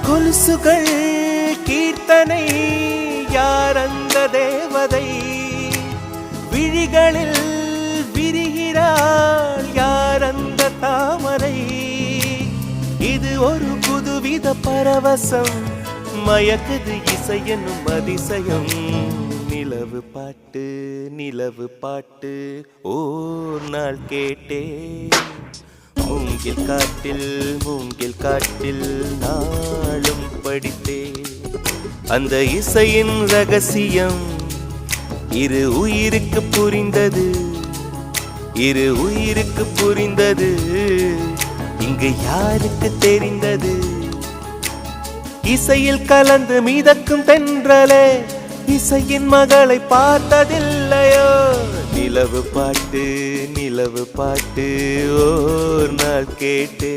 கொலுசுகள் கீர்த்தனை யார் அந்த தேவதை விழிகளில் விரிகிறாள் யார் அந்த தாமரை இது ஒரு புதுவித பரவசம் மயக்குது இசை என்னும் அதிசயம் நிலவு பாட்டு ஓர் நாள் கேட்டே மூங்கில் காட்டில் நாளும் படித்தே அந்த இசையின் ரகசியம் இரு உயிருக்கு புரிந்தது இங்கு யாருக்கு தெரிந்தது இசையில் கலந்து மிதக்கும் தென்றலே இசையின் மகளை பார்த்ததில்லையோ நிலவு பாட்டு ஓர் நாள் கேட்டே